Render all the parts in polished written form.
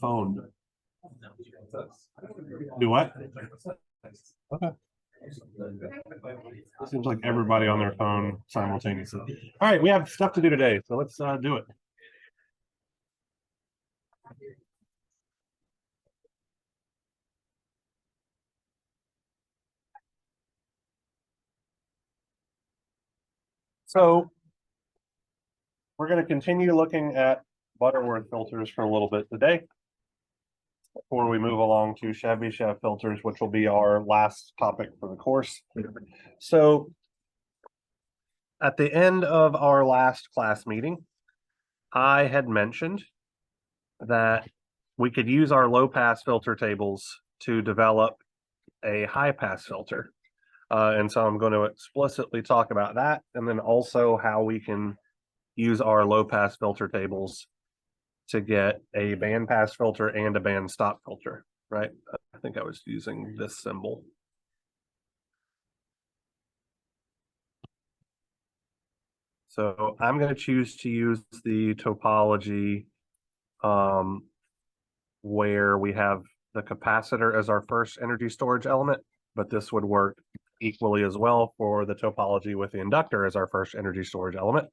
phone. Do what? Okay. Seems like everybody on their phone simultaneously. All right, we have stuff to do today, so let's do it. So we're going to continue looking at Butterworth filters for a little bit today before we move along to Chevy-Chev filters, which will be our last topic for the course. So at the end of our last class meeting, I had mentioned that we could use our low pass filter tables to develop a high pass filter. And so I'm going to explicitly talk about that, and then also how we can use our low pass filter tables to get a band pass filter and a band stop filter, right? I think I was using this symbol. So I'm going to choose to use the topology where we have the capacitor as our first energy storage element, but this would work equally as well for the topology with the inductor as our first energy storage element.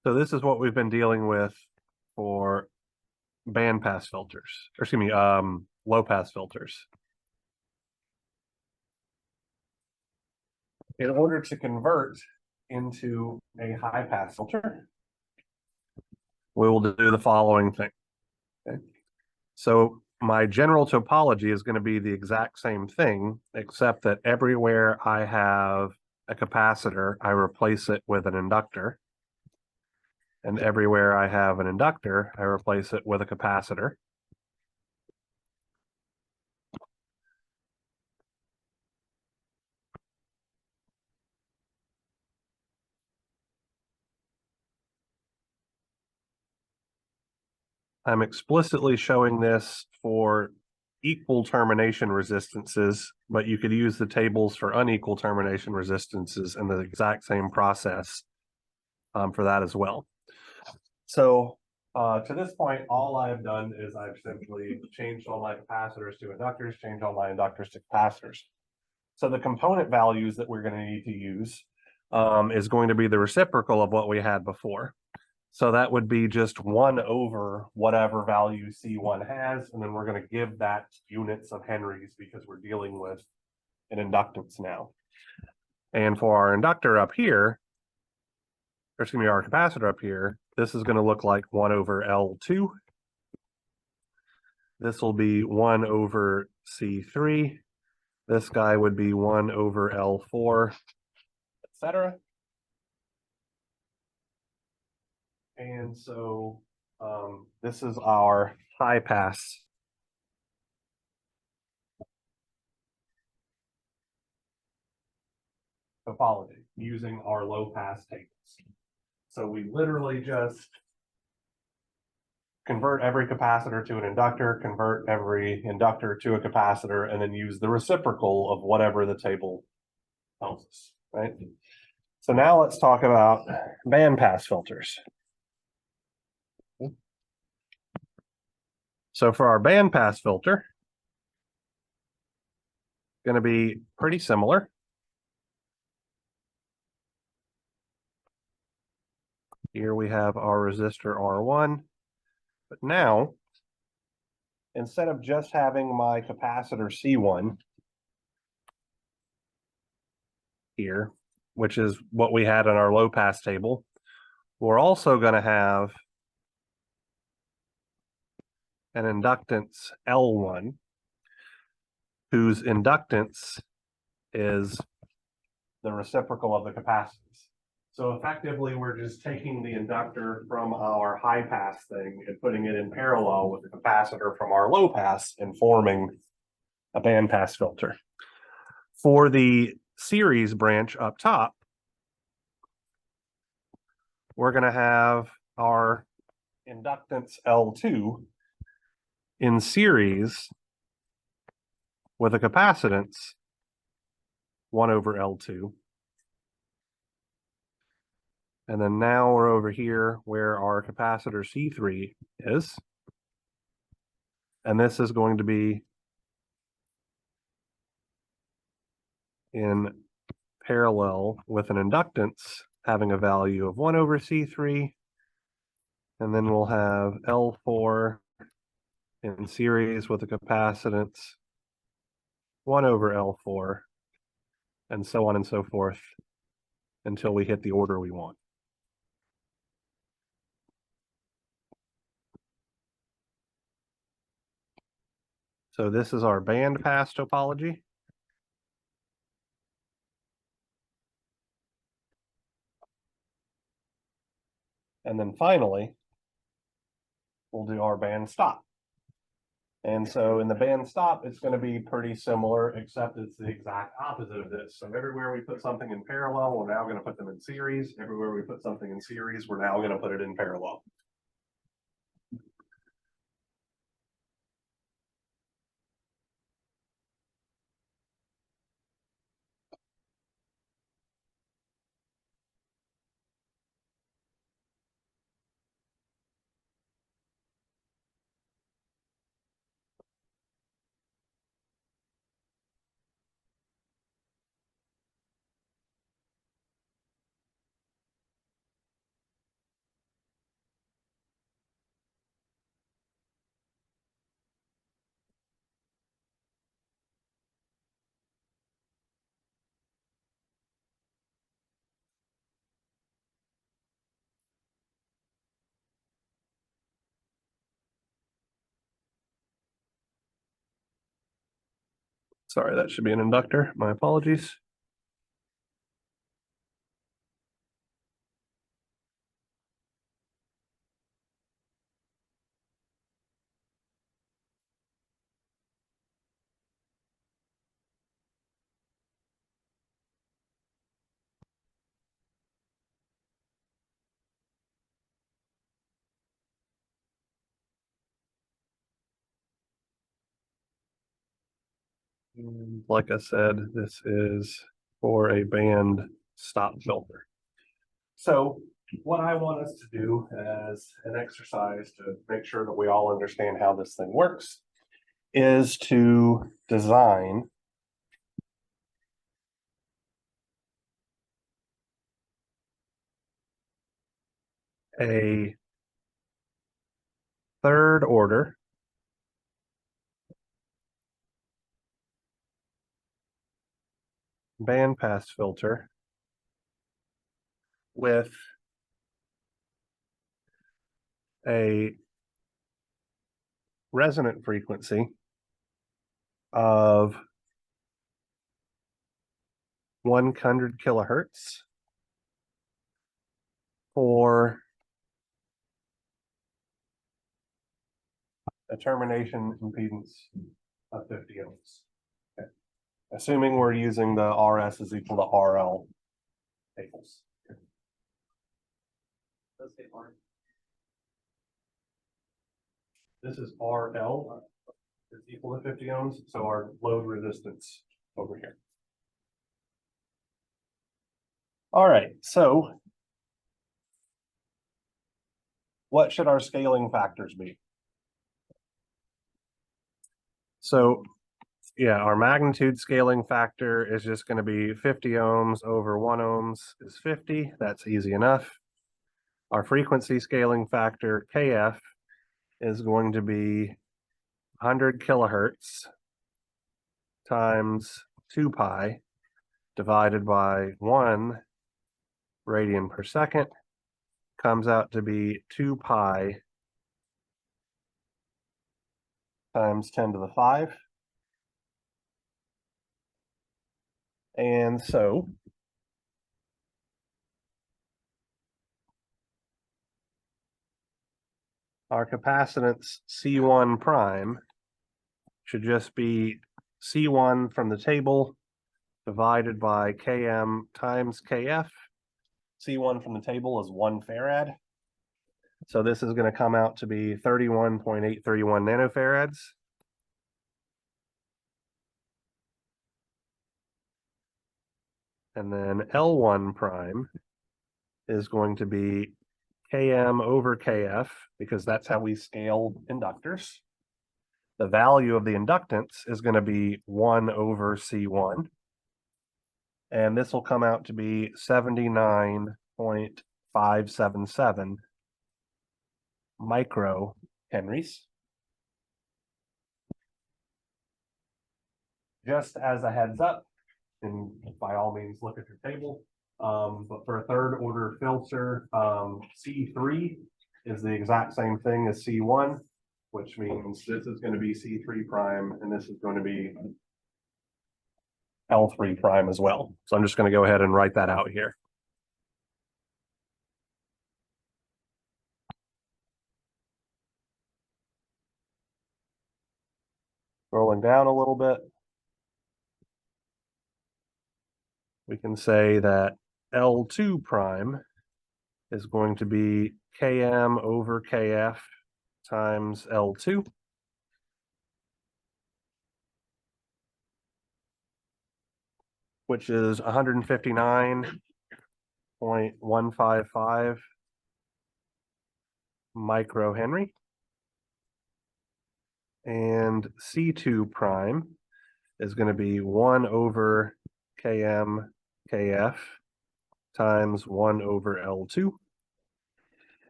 So this is what we've been dealing with for band pass filters, or excuse me, low pass filters. In order to convert into a high pass filter, we will do the following thing. Okay. So my general topology is going to be the exact same thing, except that everywhere I have a capacitor, I replace it with an inductor. And everywhere I have an inductor, I replace it with a capacitor. I'm explicitly showing this for equal termination resistances, but you could use the tables for unequal termination resistances in the exact same process for that as well. So to this point, all I've done is I've simply changed all my capacitors to inductors, changed all my inductors to capacitors. So the component values that we're going to need to use is going to be the reciprocal of what we had before. So that would be just 1 over whatever value C1 has, and then we're going to give that units of henries because we're dealing with an inductance now. And for our inductor up here, or excuse me, our capacitor up here, this is going to look like 1 over L2. This will be 1 over C3. This guy would be 1 over L4, etc. And so this is our high pass topology using our low pass tables. So we literally just convert every capacitor to an inductor, convert every inductor to a capacitor, and then use the reciprocal of whatever the table tells us, right? So now let's talk about band pass filters. So for our band pass filter, going to be pretty similar. Here we have our resistor R1, but now, instead of just having my capacitor C1 here, which is what we had in our low pass table, we're also going to have an inductance L1, whose inductance is the reciprocal of the capacitance. So effectively, we're just taking the inductor from our high pass thing and putting it in parallel with the capacitor from our low pass and forming a band pass filter. For the series branch up top, we're going to have our inductance L2 in series with a capacitance 1 over L2. And then now we're over here where our capacitor C3 is. And this is going to be in parallel with an inductance having a value of 1 over C3. And then we'll have L4 in series with a capacitance 1 over L4, and so on and so forth until we hit the order we want. So this is our band pass topology. And then finally, we'll do our band stop. And so in the band stop, it's going to be pretty similar, except it's the exact opposite of this. So everywhere we put something in parallel, we're now going to put them in series. Everywhere we put something in series, we're now going to put it in parallel. Sorry, that should be an inductor. My apologies. Like I said, this is for a band stop filter. So what I want us to do as an exercise to make sure that we all understand how this thing works is to design a third order bandpass filter with a resonant frequency of 100 kilohertz for a termination impedance of 50 ohms. Okay. Assuming we're using the RS is equal to RL tables. This is RL is equal to 50 ohms, so our load resistance over here. All right, so what should our scaling factors be? So yeah, our magnitude scaling factor is just going to be 50 ohms over 1 ohms is 50. That's easy enough. Our frequency scaling factor, KF, is going to be 100 kilohertz times 2 pi divided by 1 radian per second, comes out to be 2 pi times 10 to the 5. And so our capacitance C1 prime should just be C1 from the table divided by Km times Kf C1 from the table is 1 farad. So this is going to come out to be 31.831 nanofarads. And then L1 prime is going to be Km over Kf, because that's how we scale inductors. The value of the inductance is going to be 1 over C1. And this will come out to be 79.577 microhenries. Just as a heads up, and by all means look at your table, but for a third order filter, C3 is the exact same thing as C1, which means this is going to be C3 prime and this is going to be L3 prime as well. So I'm just going to go ahead and write that out here. Scrolling down a little bit, we can say that L2 prime is going to be Km over Kf times L2. Which is 159.155 microhenry. And C2 prime is going to be 1 over Km Kf times 1 over L2.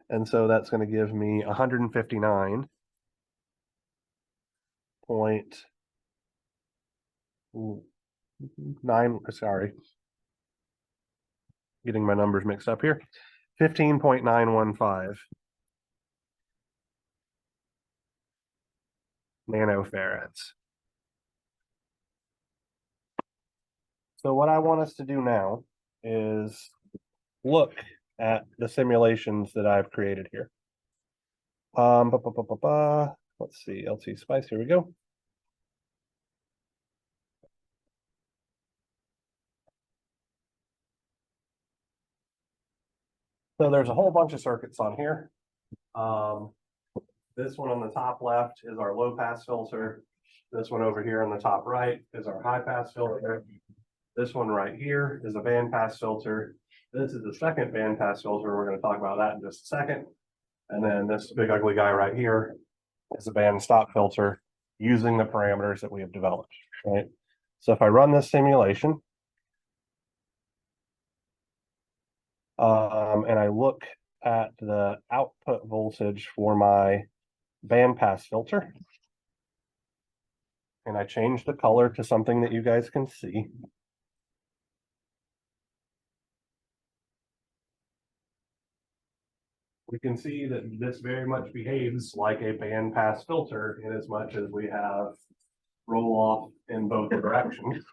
And so that's going to give me 159.9, sorry, getting my numbers mixed up here, 15.915 nanofarads. So what I want us to do now is look at the simulations that I've created here. Let's see, LT Spice, here we go. So there's a whole bunch of circuits on here. This one on the top left is our low pass filter. This one over here on the top right is our high pass filter. This one right here is a band pass filter. This is the second band pass filter. We're going to talk about that in just a second. And then this big ugly guy right here is a band stop filter using the parameters that we have developed, right? So if I run this simulation, and I look at the output voltage for my bandpass filter, and I change the color to something that you guys can see. We can see that this very much behaves like a bandpass filter in as much as we have roll off in both directions.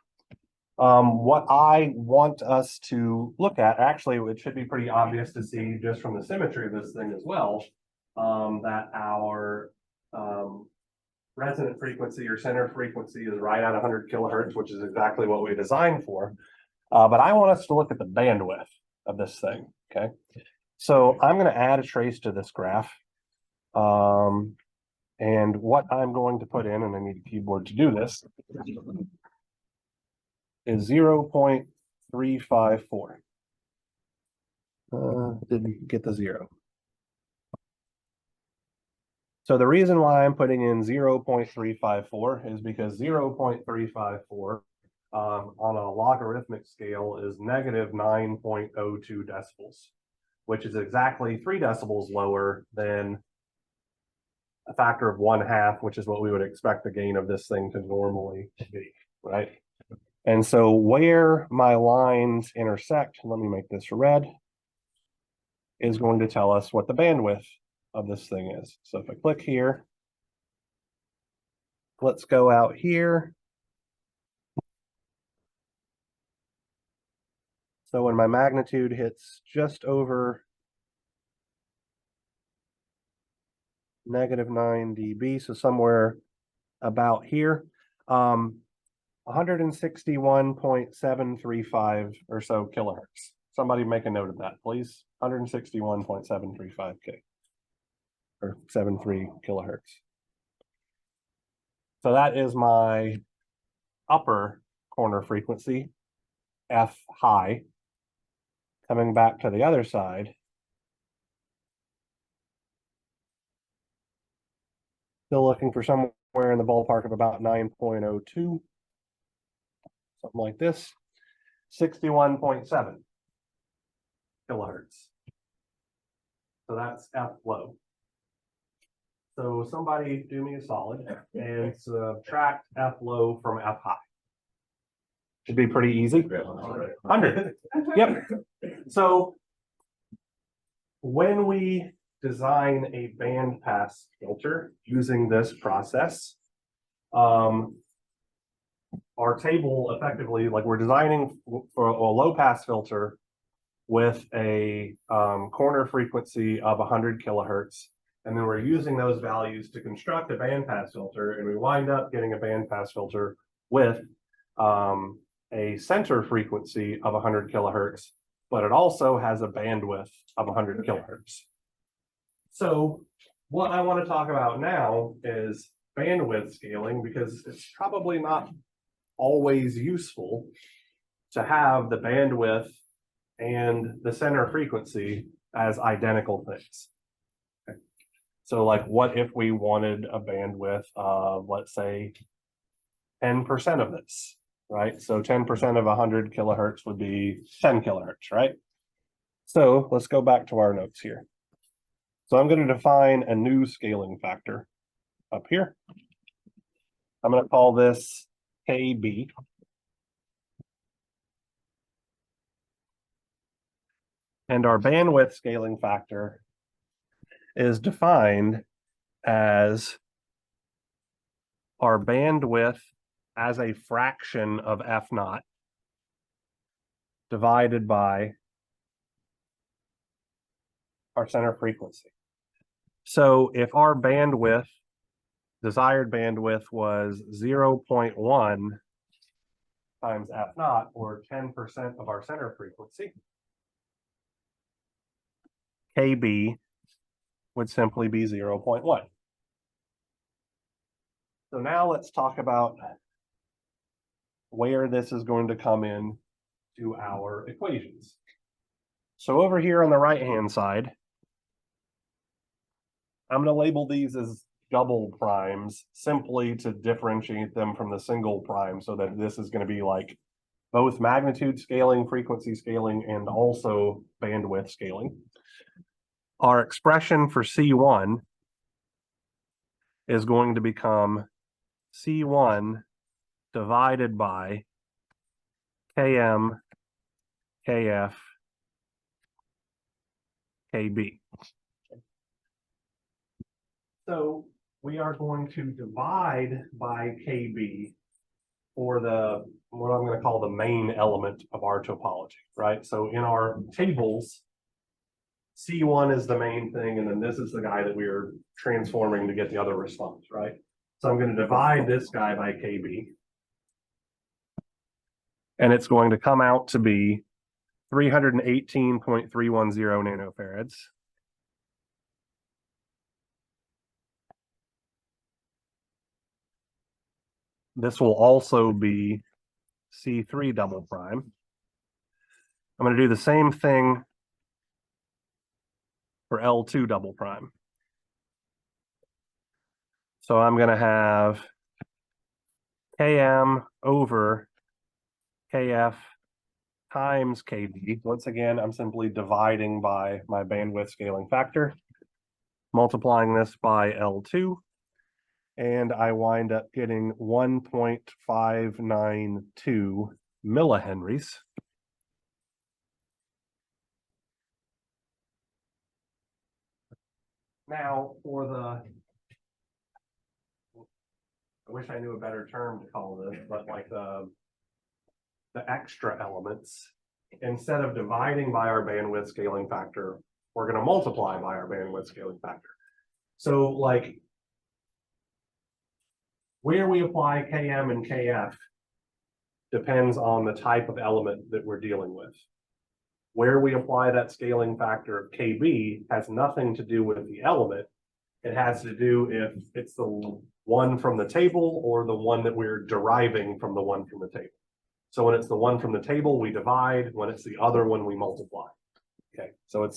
What I want us to look at, actually, it should be pretty obvious to see just from the symmetry of this thing as well, that our resonant frequency or center frequency is right at 100 kilohertz, which is exactly what we designed for. But I want us to look at the bandwidth of this thing, okay? So I'm going to add a trace to this graph. And what I'm going to put in, and I need a keyboard to do this, is 0.354. Didn't get the 0. So the reason why I'm putting in 0.354 is because 0.354 on a logarithmic scale is negative 9.02 decibels, which is exactly 3 decibels lower than a factor of 1/2, which is what we would expect the gain of this thing to normally be, right? And so where my lines intersect, let me make this red, is going to tell us what the bandwidth of this thing is. So if I click here, let's go out here. So when my magnitude hits just over -9 dB, so somewhere about here, 161.735 or so kilohertz. Somebody make a note of that, please. 161.735 K or 73 kilohertz. So that is my upper corner frequency, F high. Coming back to the other side, still looking for somewhere in the ballpark of about 9.02, something like this, 61.7 kilohertz. So that's F low. So somebody do me a solid and subtract F low from F high. Should be pretty easy. 100. Yep. So when we design a band pass filter using this process, our table effectively, like we're designing for a low pass filter with a corner frequency of 100 kilohertz. And then we're using those values to construct a bandpass filter, and we wind up getting a bandpass filter with a center frequency of 100 kilohertz, but it also has a bandwidth of 100 kilohertz. So what I want to talk about now is bandwidth scaling, because it's probably not always useful to have the bandwidth and the center frequency as identical things. Okay. So like, what if we wanted a bandwidth of, let's say, 10% of this, right? So 10% of 100 kilohertz would be 10 kilohertz, right? So let's go back to our notes here. So I'm going to define a new scaling factor up here. I'm going to call this KB. And our bandwidth scaling factor is defined as our bandwidth as a fraction of F naught divided by our center frequency. So if our bandwidth, desired bandwidth, was 0.1 times F naught, or 10% of our center frequency, KB would simply be 0.1. So now let's talk about where this is going to come in to our equations. So over here on the right-hand side, I'm going to label these as double primes simply to differentiate them from the single prime, so that this is going to be like both magnitude scaling, frequency scaling, and also bandwidth scaling. Our expression for C1 is going to become C1 divided by Km, Kf, Kb. So we are going to divide by Kb for the, what I'm going to call the main element of our topology, right? So in our tables, C1 is the main thing, and then this is the guy that we are transforming to get the other response, right? So I'm going to divide this guy by Kb. And it's going to come out to be 318.310 nanofarads. This will also be C3 double prime. I'm going to do the same thing for L2 double prime. So I'm going to have Km over Kf times Kb. Once again, I'm simply dividing by my bandwidth scaling factor, multiplying this by L2, and I wind up getting 1.592 millihenries. Now for the, I wish I knew a better term to call this, but like the extra elements, instead of dividing by our bandwidth scaling factor, we're going to multiply by our bandwidth scaling factor. So like where we apply Km and Kf depends on the type of element that we're dealing with. where we apply that scaling factor of KB has nothing to do with the element. It has to do if it's the one from the table or the one that we're deriving from the one from the table. So when it's the one from the table, we divide. When it's the other one, we multiply. Okay, so it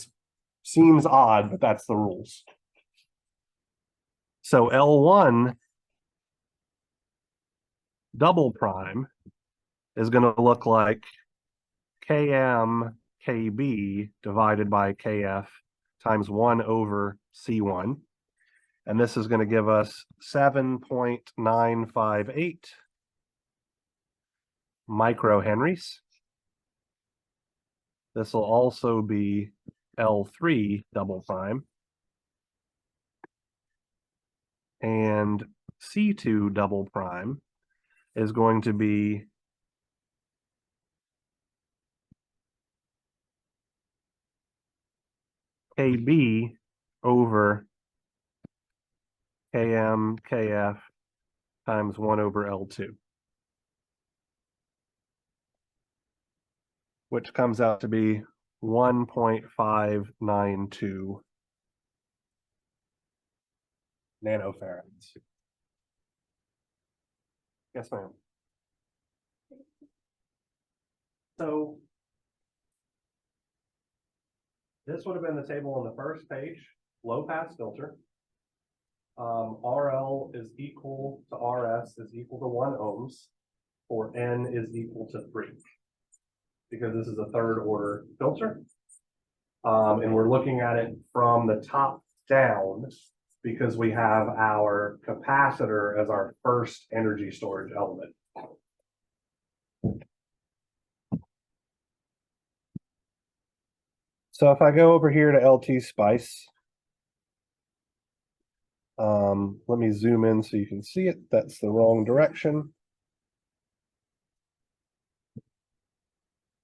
seems odd, but that's the rules. So L1 double prime is going to look like Km KB divided by Kf times 1 over C1. And this is going to give us 7.958 microhenries. This will also be L3 double prime. And C2 double prime is going to be KB over Km Kf times 1 over L2, which comes out to be 1.592 nanofarads. Yes, ma'am. So this would have been the table on the first page, low pass filter. RL is equal to RS is equal to 1 ohms, or N is equal to 3, because this is a third order filter. And we're looking at it from the top down because we have our capacitor as our first energy storage element. So if I go over here to LT Spice, let me zoom in so you can see it. That's the wrong direction.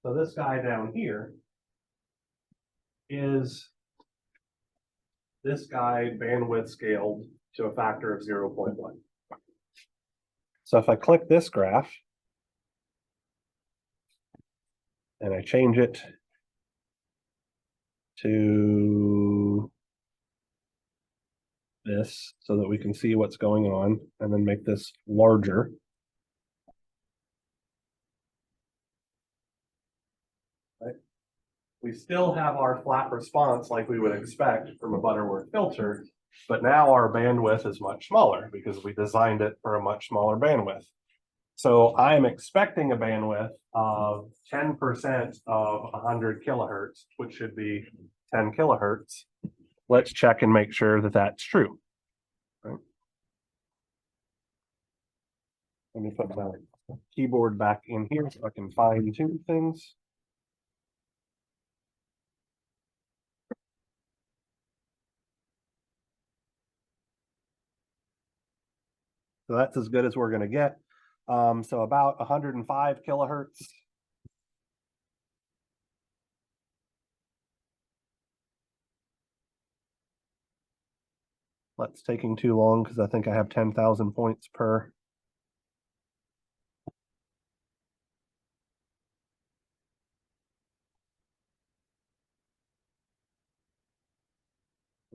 So this guy down here is this guy bandwidth scaled to a factor of 0.1. So if I click this graph and I change it to this so that we can see what's going on, and then make this larger. Right. We still have our flat response like we would expect from a Butterworth filter, but now our bandwidth is much smaller because we designed it for a much smaller bandwidth. So I'm expecting a bandwidth of 10% of 100 kilohertz, which should be 10 kilohertz. Let's check and make sure that that's true. Right. Let me put my keyboard back in here so I can fine tune things. So that's as good as we're going to get. So about 105 kilohertz. That's taking too long because I think I have 10,000 points per.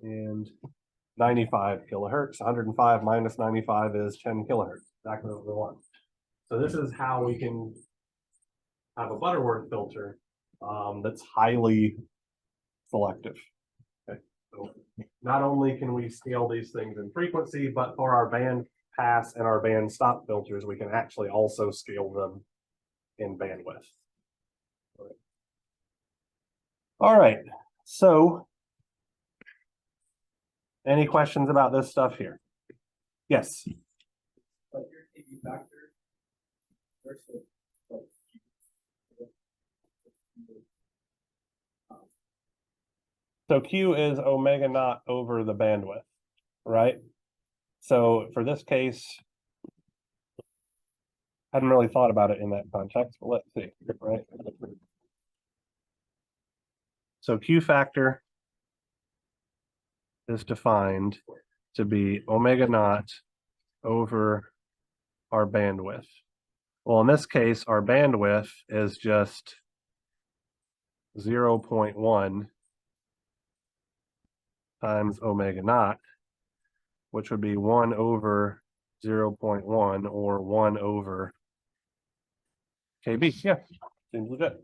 And 95 kilohertz, 105 minus 95 is 10 kilohertz, exactly what we want. So this is how we can have a Butterworth filter that's highly selective. Okay. So not only can we scale these things in frequency, but for our band pass and our band stop filters, we can actually also scale them in bandwidth. All right, so any questions about this stuff here? Yes. So Q is omega naught over the bandwidth, right? So for this case, I hadn't really thought about it in that context, but let's see, right? So Q factor is defined to be omega naught over our bandwidth. Well, in this case, our bandwidth is just 0.1 times omega naught, which would be 1 over 0.1 or 1 over KB. Yeah, seems legit.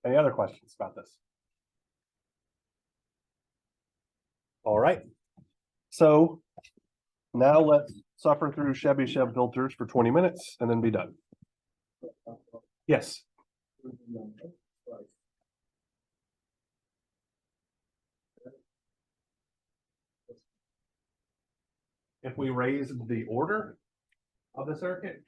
Any other questions about this? All right. So now let's suffer through Chebyshev filters for 20 minutes and then be done. Yes. If we raise the order of the circuit,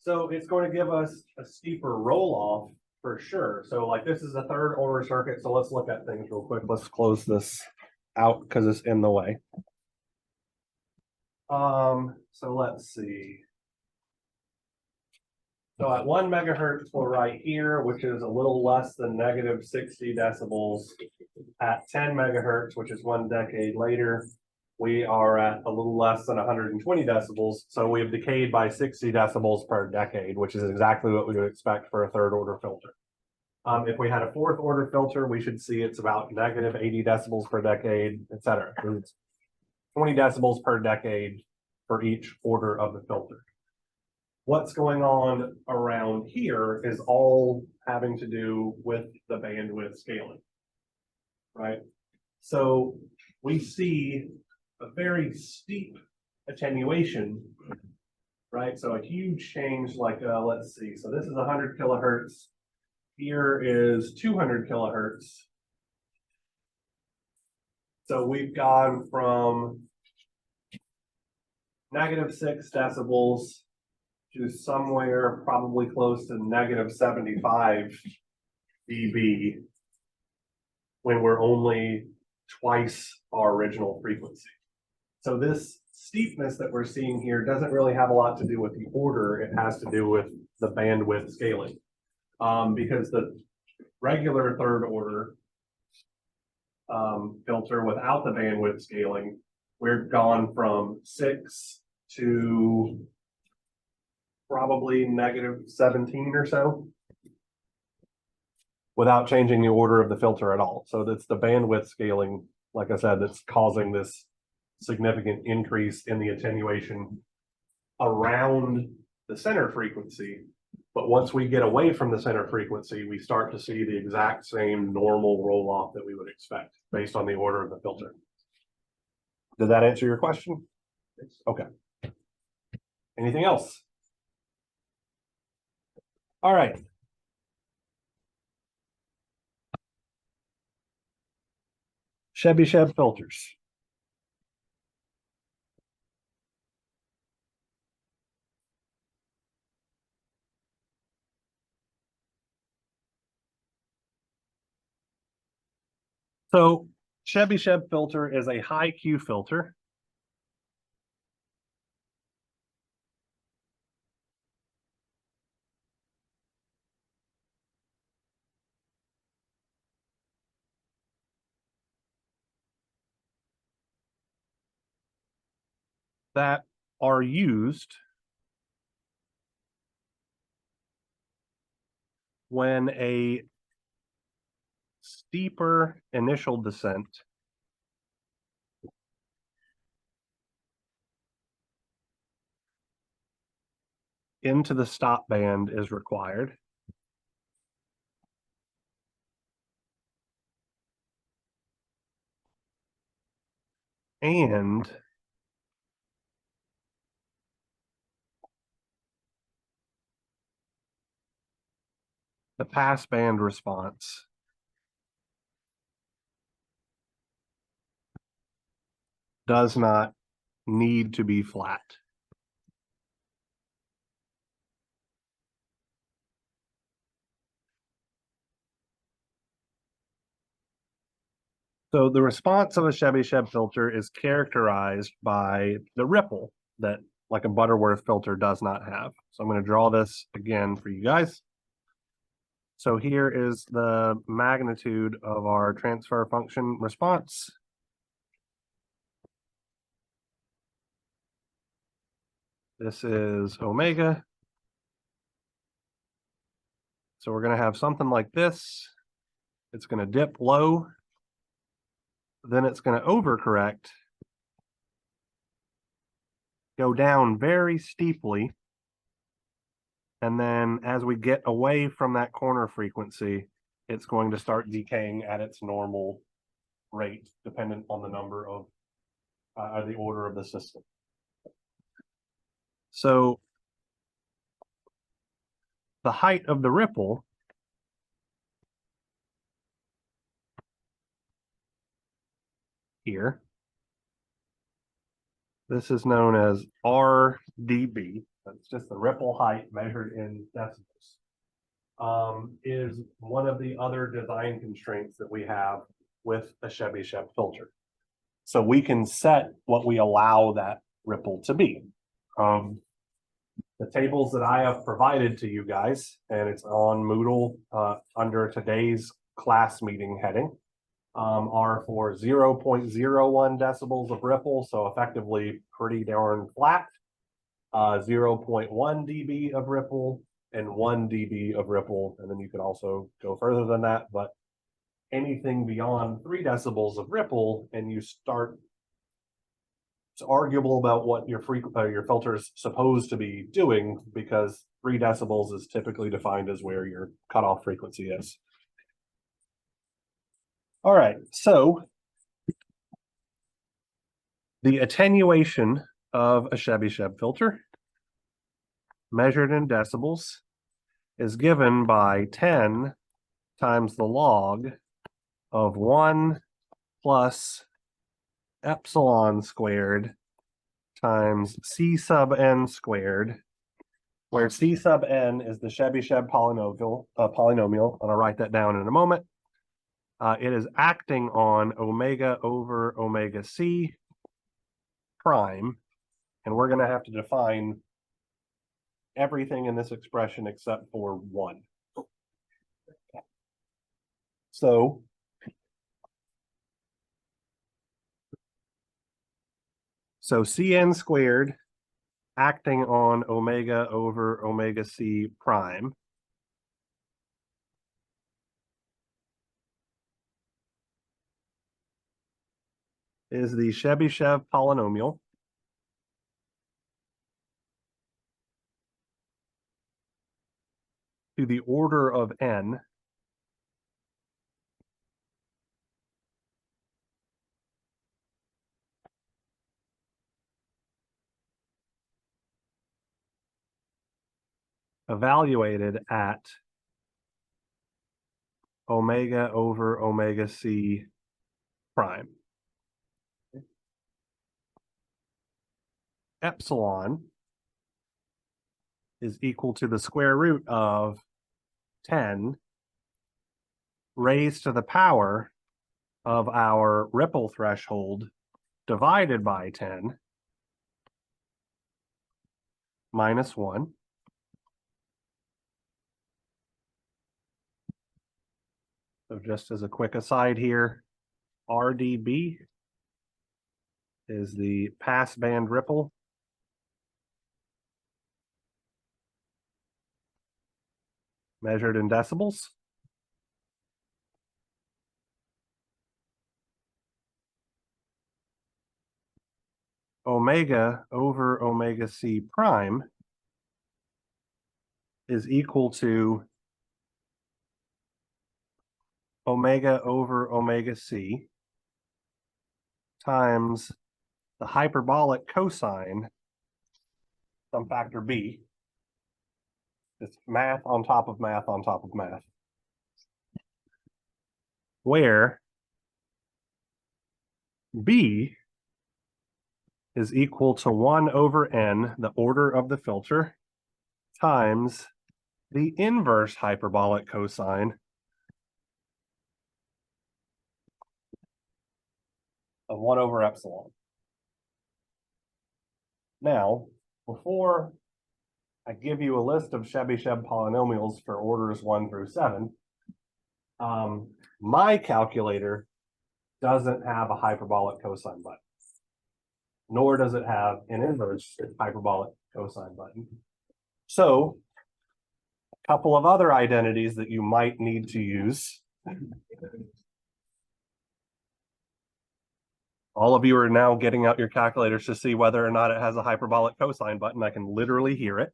so it's going to give us a steeper roll off for sure. So like this is a third order circuit. So let's look at things real quick. Let's close this out because it's in the way. So let's see. So at 1 megahertz, we're right here, which is a little less than negative 60 decibels. At 10 megahertz, which is 1 decade later, we are at a little less than 120 decibels. So we have decayed by 60 decibels per decade, which is exactly what we would expect for a third order filter. If we had a fourth order filter, we should see it's about negative 80 decibels per decade, et cetera. It's 20 decibels per decade for each order of the filter. What's going on around here is all having to do with the bandwidth scaling, right? So we see a very steep attenuation, right? So a huge change like, let's see, so this is 100 kilohertz. Here is 200 kilohertz. So we've gone from negative 6 decibels to somewhere probably close to negative 75 dB when we're only twice our original frequency. So this steepness that we're seeing here doesn't really have a lot to do with the order. It has to do with the bandwidth scaling. Because the regular third order filter without the bandwidth scaling, we're gone from 6 to probably negative 17 or so without changing the order of the filter at all. So that's the bandwidth scaling, like I said, that's causing this significant increase in the attenuation around the center frequency. But once we get away from the center frequency, we start to see the exact same normal roll off that we would expect based on the order of the filter. Did that answer your question? Okay. Anything else? All right. Chebyshev filters. So Chebyshev filter is a high Q filter. That are used when a steeper initial descent into the stop band is required. And the passband response does not need to be flat. So the response of a Chebyshev filter is characterized by the ripple that like a Butterworth filter does not have. So I'm going to draw this again for you guys. So here is the magnitude of our transfer function response. This is omega. So we're going to have something like this. It's going to dip low. Then it's going to overcorrect, go down very steeply. And then as we get away from that corner frequency, it's going to start decaying at its normal rate, dependent on the number of the order of the system. So the height of the ripple here, this is known as RdB. That's just the ripple height measured in decibels. Is one of the other design constraints that we have with a Chebyshev filter. So we can set what we allow that ripple to be. The tables that I have provided to you guys, and it's on Moodle under today's class meeting heading, are for 0.01 decibels of ripple, so effectively pretty darn flat, 0.1 dB of ripple, and 1 dB of ripple, and then you could also go further than that, but anything beyond 3 decibels of ripple, and you start, it's arguable about what your filter is supposed to be doing, because 3 decibels is typically defined as where your cutoff frequency is. All right, so the attenuation of a Chebyshev filter measured in decibels is given by 10 times the log of 1 plus epsilon squared times C sub n squared, where C sub n is the Chebyshev polynomial, and I'll write that down in a moment. It is acting on omega over omega C prime, and we're going to have to define everything in this expression except for 1. So Cn squared acting on omega over omega C prime is the Chebyshev polynomial to the order of n evaluated at omega over omega C prime. Epsilon is equal to the square root of 10 raised to the power of our ripple threshold divided by 10 minus 1. So just as a quick aside here, RdB is the passband ripple measured in decibels. Omega over omega C prime is equal to omega over omega C times the hyperbolic cosine, some factor b. It's math on top of math on top of math, where b is equal to 1 over n, the order of the filter, times the inverse hyperbolic cosine of 1 over epsilon. Now, before I give you a list of Chebyshev polynomials for orders 1 through 7, my calculator doesn't have a hyperbolic cosine button, nor does it have an inverse hyperbolic cosine button. So Couple of other identities that you might need to use. All of you are now getting out your calculators to see whether or not it has a hyperbolic cosine button. I can literally hear it.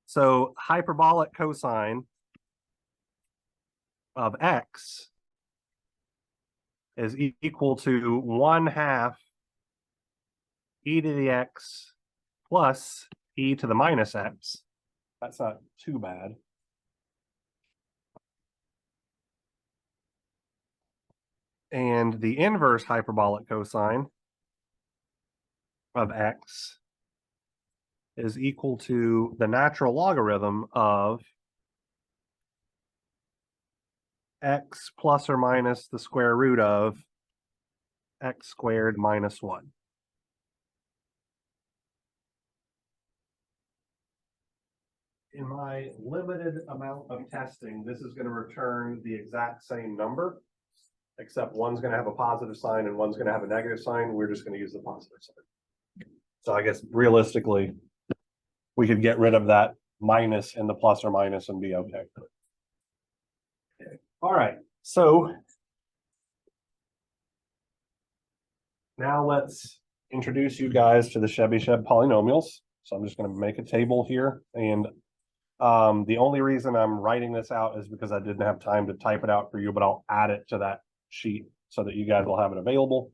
So hyperbolic cosine of x is equal to 1/2 e to the x plus e to the minus x. That's not too bad. And the inverse hyperbolic cosine of x is equal to the natural logarithm of x plus or minus the square root of x squared minus 1. In my limited amount of testing, this is going to return the exact same number, except one's going to have a positive sign and one's going to have a negative sign. We're just going to use the positive sign. So I guess realistically, we could get rid of that minus in the plus or minus and be okay. All right, so now let's introduce you guys to the Chebyshev polynomials. So I'm just going to make a table here, and the only reason I'm writing this out is because I didn't have time to type it out for you, but I'll add it to that sheet so that you guys will have it available.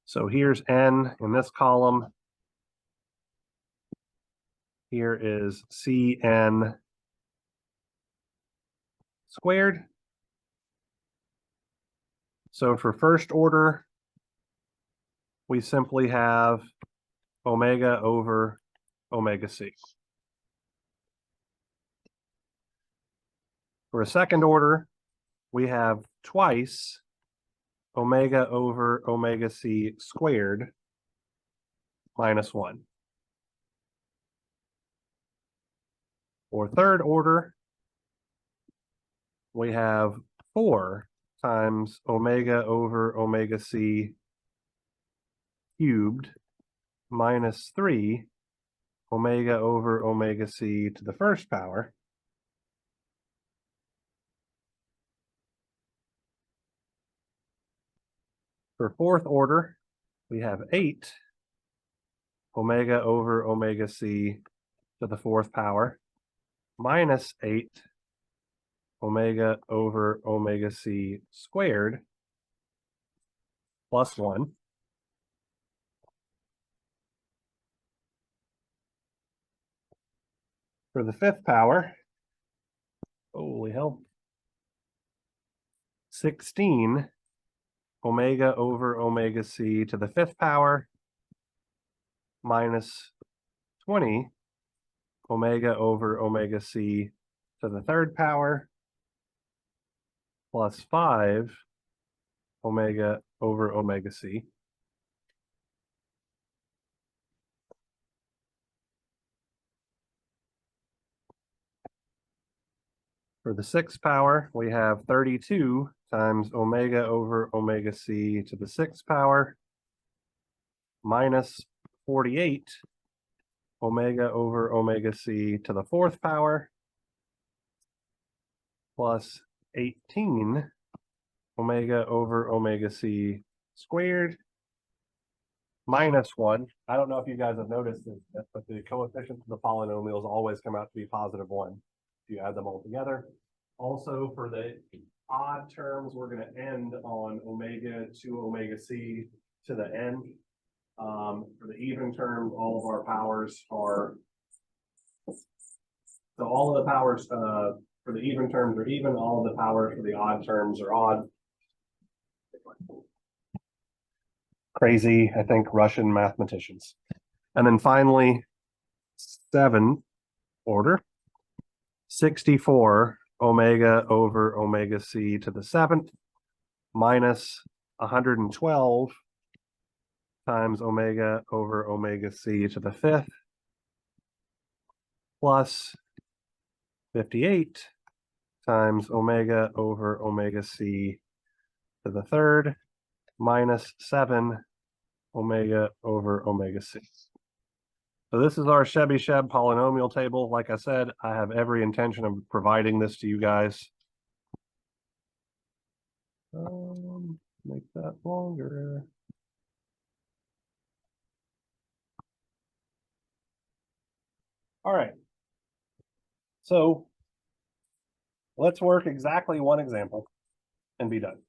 So here's n in this column. Here is Cn squared. So for first order, we simply have omega over omega c. For a second order, we have twice omega over omega c squared minus 1. For third order, we have 4 times omega over omega c cubed minus 3 omega over omega c to the first power. For fourth order, we have 8 omega over omega c to the fourth power minus 8 omega over omega c squared plus 1. For the fifth power, holy hell, 16 omega over omega c to the fifth power minus 20 omega over omega c to the third power plus 5 omega over omega c. For the sixth power, we have 32 times omega over omega c to the sixth power minus 48 omega over omega c to the fourth power plus 18 omega over omega c squared minus 1. I don't know if you guys have noticed this, but the coefficients of the polynomials always come out to be positive 1 if you add them all together. Also, for the odd terms, we're going to end on omega to omega c to the n. For the even terms, all of our powers are, so all of the powers for the even terms are even, all of the powers for the odd terms are odd. Crazy, I think, Russian mathematicians. And then finally, 7th order, 64 omega over omega c to the 7th minus 112 times omega over omega c to the 5th plus 58 times omega over omega c to the 3rd minus 7 omega over omega c. So this is our Chebyshev polynomial table. Like I said, I have every intention of providing this to you guys. Make that longer. All right. So let's work exactly one example and be done.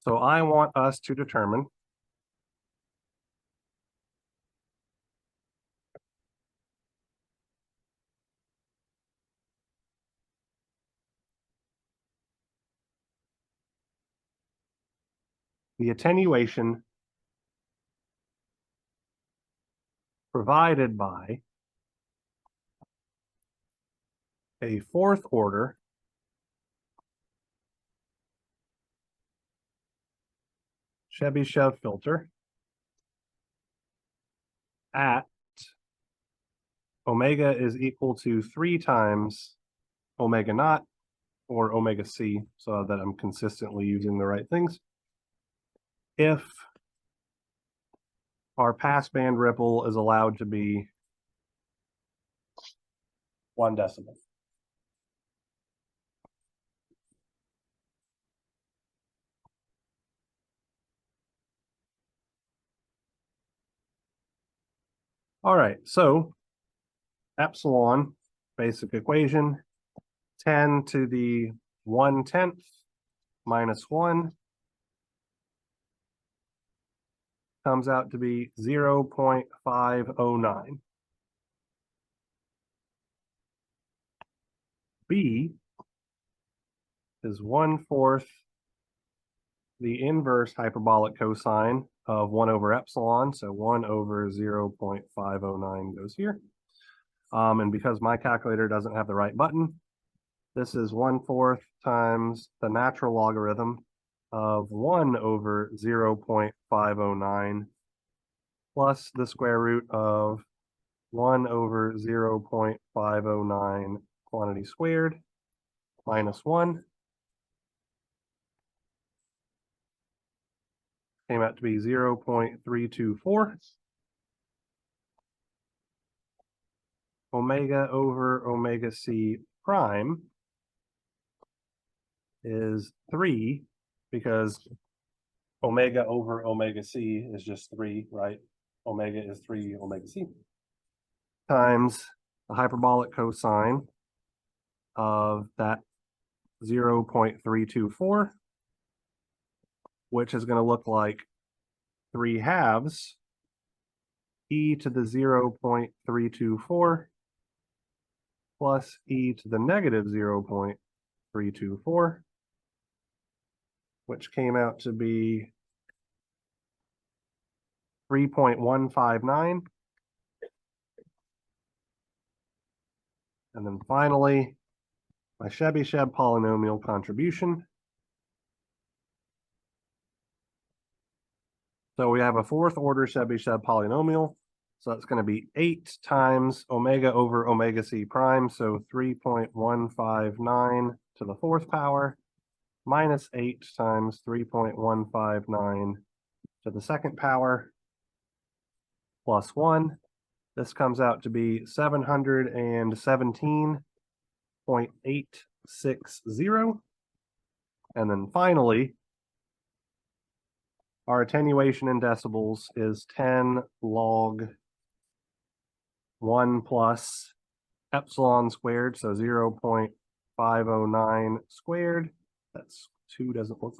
So I want us to determine the attenuation provided by a fourth order Chebyshev filter at omega is equal to 3 times omega naught or omega c, so that I'm consistently using the right things. If our passband ripple is allowed to be 1 decibel. All right, so epsilon, basic equation, 10 to the 1/10 minus 1 comes out to be 0.509. B is 1/4 the inverse hyperbolic cosine of 1 over epsilon, so 1 over 0.509 goes here. And because my calculator doesn't have the right button, this is 1/4 times the natural logarithm of 1 over 0.509 plus the square root of 1 over 0.509 quantity squared minus 1. Came out to be 0.324. Omega over omega c prime is 3 because omega over omega c is just 3, right? Omega is 3 omega c times the hyperbolic cosine of that 0.324, which is going to look like 3/2 e to the 0.324 plus e to the negative 0.324, which came out to be 3.159. And then finally, my Chebyshev polynomial contribution. So we have a fourth order Chebyshev polynomial. So that's going to be 8 times omega over omega c prime. So 3.159 to the 4th power minus 8 times 3.159 to the 2nd power plus 1. This comes out to be 717.860. And then finally, our attenuation in decibels is 10 log 1 plus epsilon squared, so 0.509 squared. That's 2 doesn't work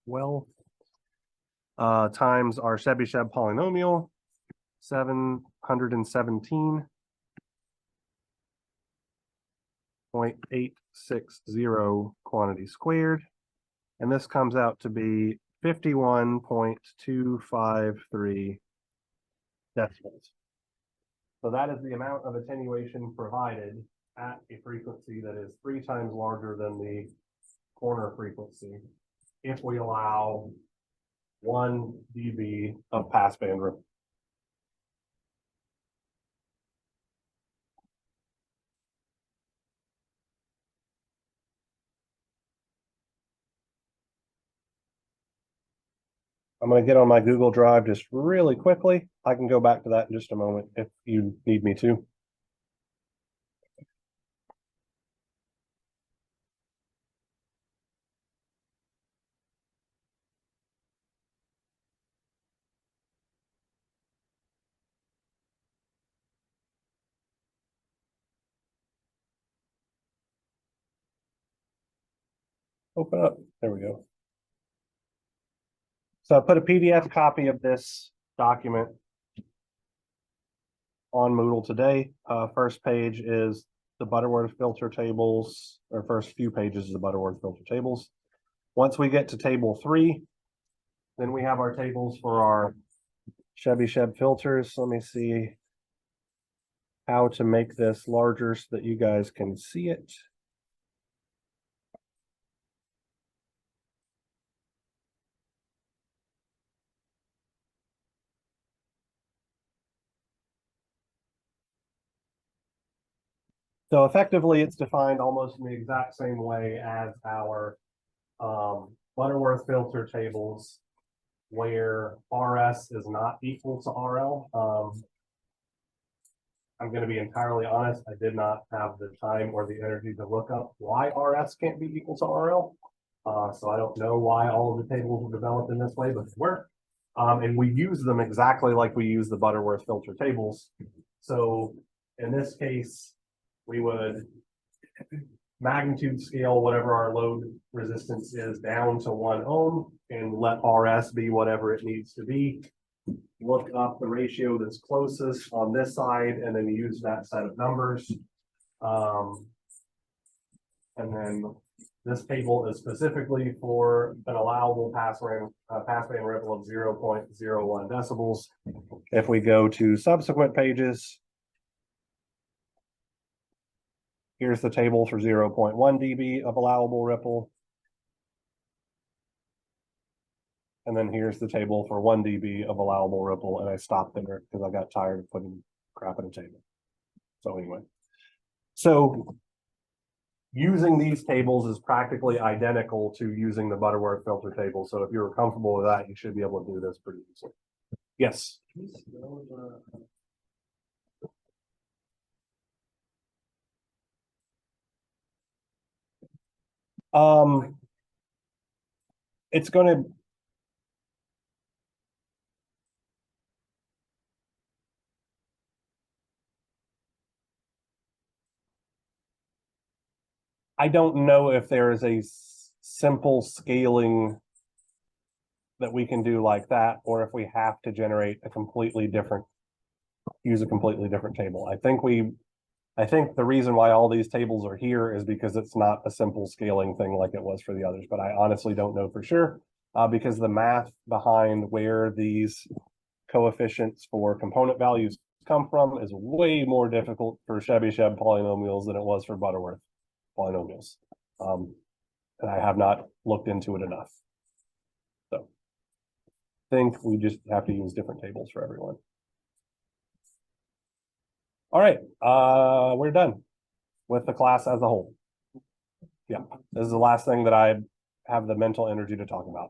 well. Times our Chebyshev polynomial, 717.860 quantity squared. And this comes out to be 51.253 decibels. So that is the amount of attenuation provided at a frequency that is 3 times larger than the corner frequency if we allow 1 dB of passband ripple. I'm going to get on my Google Drive just really quickly. I can go back to that in just a moment if you need me to. Open up. There we go. So I put a PDF copy of this document on Moodle today. First page is the Butterworth filter tables, or first few pages of the Butterworth filter tables. Once we get to table 3, then we have our tables for our Chevy Cheb filters. Let me see how to make this larger so that you guys can see it. So effectively, it's defined almost in the exact same way as our Butterworth filter tables, where RS is not equal to RL. I'm going to be entirely honest, I did not have the time or the energy to look up why RS can't be equal to RL. So I don't know why all of the tables were developed in this way, but they were. And we use them exactly like we use the Butterworth filter tables. So in this case, we would magnitude scale whatever our load resistance is down to 1 ohm and let RS be whatever it needs to be. Look up the ratio that's closest on this side and then use that set of numbers. And then this table is specifically for an allowable passband ripple of 0.01 decibels. If we go to subsequent pages, here's the table for 0.1 dB of allowable ripple. And then here's the table for 1 dB of allowable ripple. And I stopped there because I got tired of putting crap in a table. So anyway, so using these tables is practically identical to using the Butterworth filter table. So if you're comfortable with that, you should be able to do this pretty easily. Yes. It's going to, I don't know if there is a simple scaling that we can do like that, or if we have to generate a completely different, use a completely different table. I think the reason why all these tables are here is because it's not a simple scaling thing like it was for the others, but I honestly don't know for sure because the math behind where these coefficients for component values come from is way more difficult for Chevy Cheb polynomials than it was for Butterworth polynomials. And I have not looked into it enough. So I think we just have to use different tables for everyone. All right, we're done with the class as a whole. Yeah, this is the last thing that I have the mental energy to talk about.